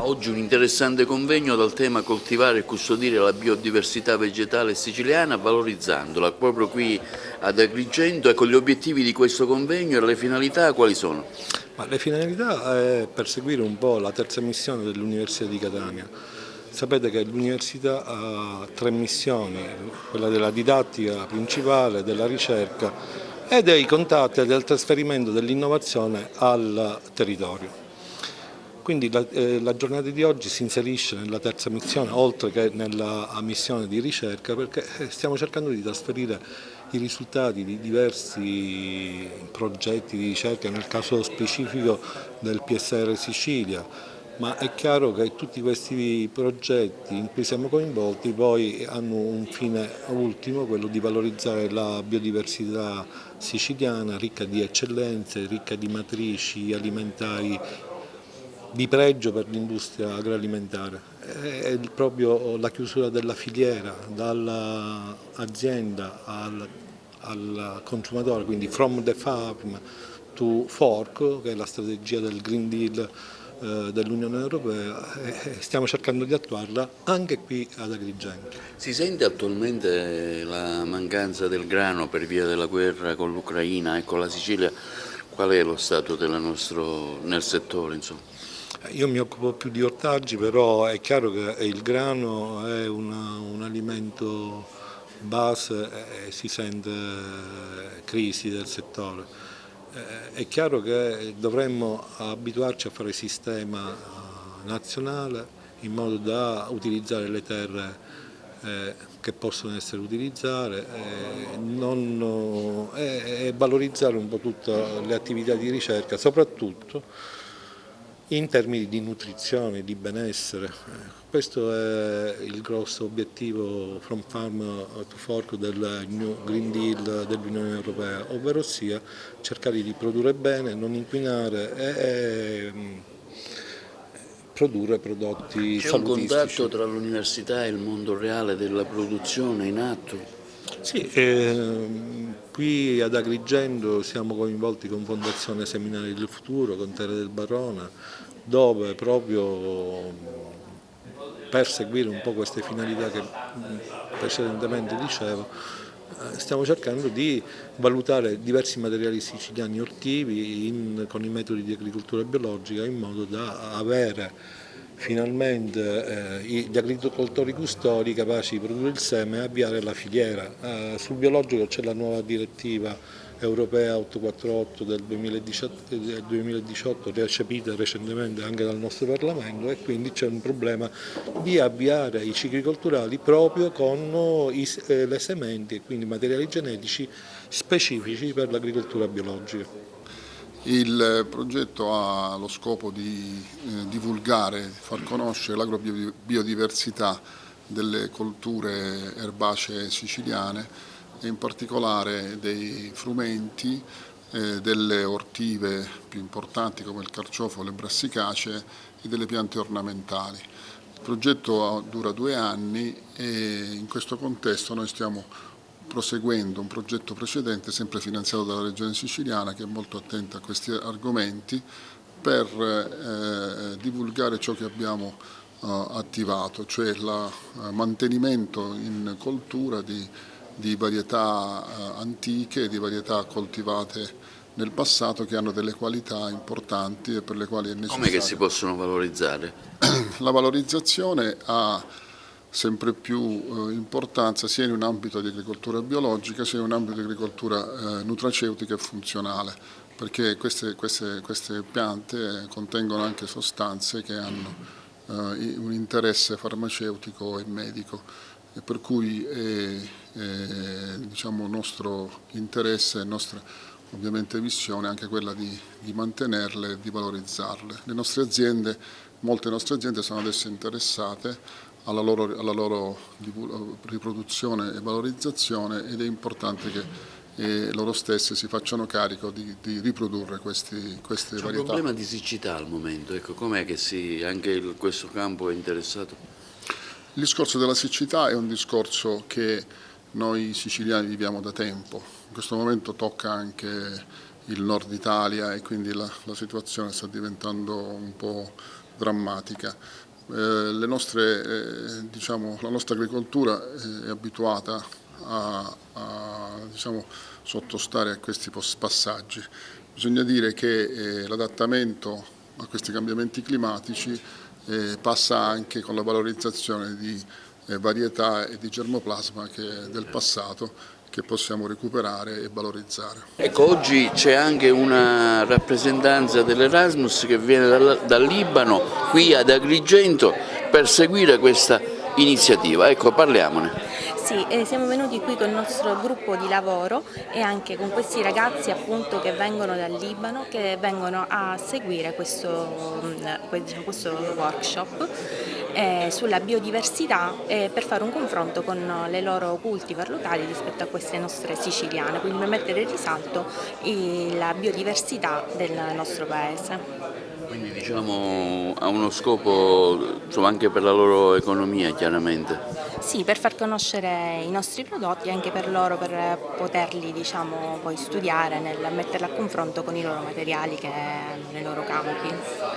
Oggi un interessante convegno dal tema coltivare e custodire la biodiversità vegetale siciliana valorizzandola, proprio qui ad Agrigento. Ecco, gli obiettivi di questo convegno e le finalità quali sono? Ma le finalità è perseguire un po' la terza missione dell'Università di Catania. Sapete che l'Università ha tre missioni, quella della didattica principale, della ricerca e dei contatti e del trasferimento dell'innovazione al territorio. Quindi la giornata di oggi si inserisce nella terza missione, oltre che nella missione di ricerca, perché stiamo cercando di trasferire i risultati di diversi progetti di ricerca, nel caso specifico del PSR Sicilia, ma è chiaro che tutti questi progetti in cui siamo coinvolti poi hanno un fine ultimo, quello di valorizzare la biodiversità siciliana, ricca di eccellenze, ricca di matrici alimentari di pregio per l'industria agroalimentare. È proprio la chiusura della filiera dall'azienda al consumatore, quindi from the farm to fork, che è la strategia del Green Deal dell'Unione Europea, e stiamo cercando di attuarla anche qui ad Agrigento. Si sente attualmente la mancanza del grano per via della guerra con l'Ucraina e con la Sicilia? Qual è lo stato nel settore, insomma? Io mi occupo più di ortaggi, però è chiaro che il grano è un alimento base e si sente crisi del settore. È chiaro che dovremmo abituarci a fare sistema nazionale in modo da utilizzare le terre che possono essere utilizzate e valorizzare un po' tutte le attività di ricerca, soprattutto in termini di nutrizione, di benessere. Questo è il grosso obiettivo From Farm to Fork del New Green Deal dell'Unione Europea, ovvero sia cercare di produrre bene, non inquinare e produrre prodotti C'è un salutistici. contatto tra l'università e il mondo reale della produzione in atto? Sì, qui ad Agrigento siamo coinvolti con Fondazione Seminari del Futuro, con Terre del Barona, dove proprio per seguire un po' queste finalità che precedentemente dicevo, stiamo cercando di valutare diversi materiali siciliani ortivi con i metodi di agricoltura biologica in modo da avere finalmente gli agricoltori custodi capaci di produrre il seme e avviare la filiera. Sul biologico c'è la nuova direttiva europea 848 del 2018 recepita recentemente anche dal nostro Parlamento, e quindi c'è un problema di avviare i cicli culturali proprio con le sementi e quindi materiali genetici specifici per l'agricoltura biologica. Il progetto ha lo scopo di divulgare, far conoscere l'agrobiodiversità delle colture erbacee siciliane e in particolare dei frumenti, delle ortive più importanti come il carciofo, le brassicacee e delle piante ornamentali. Il progetto dura 2 anni e in questo contesto noi stiamo proseguendo un progetto precedente, sempre finanziato dalla Regione Siciliana, che è molto attenta a questi argomenti, per divulgare ciò che abbiamo attivato, cioè il mantenimento in coltura di varietà antiche, di varietà coltivate nel passato che hanno delle qualità importanti e per le quali è necessario. Come che si possono valorizzare? La valorizzazione ha sempre più importanza sia in un ambito di agricoltura biologica sia in un ambito di agricoltura nutraceutica e funzionale, perché queste piante contengono anche sostanze che hanno un interesse farmaceutico e medico, e per cui diciamo, nostro interesse e nostra ovviamente visione è anche quella di mantenerle e di valorizzarle. Molte nostre aziende sono adesso interessate alla loro riproduzione e valorizzazione, ed è importante che loro stesse si facciano carico di riprodurre queste varietà. C'è un problema di siccità al momento, ecco, com'è che anche questo campo è interessato? Il discorso della siccità è un discorso che noi siciliani viviamo da tempo. In questo momento tocca anche il nord Italia e quindi la situazione sta diventando un po' drammatica. La nostra agricoltura è abituata a sottostare a questi passaggi. Bisogna dire che l'adattamento a questi cambiamenti climatici passa anche con la valorizzazione di varietà e di germoplasma del passato che possiamo recuperare e valorizzare. Ecco, oggi c'è anche una rappresentanza dell'Erasmus che viene dal Libano qui ad Agrigento per seguire questa iniziativa. Ecco, parliamone. Sì, siamo venuti qui con il nostro gruppo di lavoro e anche con questi ragazzi appunto che vengono dal Libano, che vengono a seguire questo workshop sulla biodiversità per fare un confronto con le loro cultivar locali rispetto a queste nostre siciliane, quindi per mettere in risalto la biodiversità del nostro paese. Quindi diciamo ha uno scopo anche per la loro economia chiaramente. Sì, per far conoscere i nostri prodotti e anche per loro, per poterli poi studiare, metterli a confronto con i loro materiali che nei loro campi.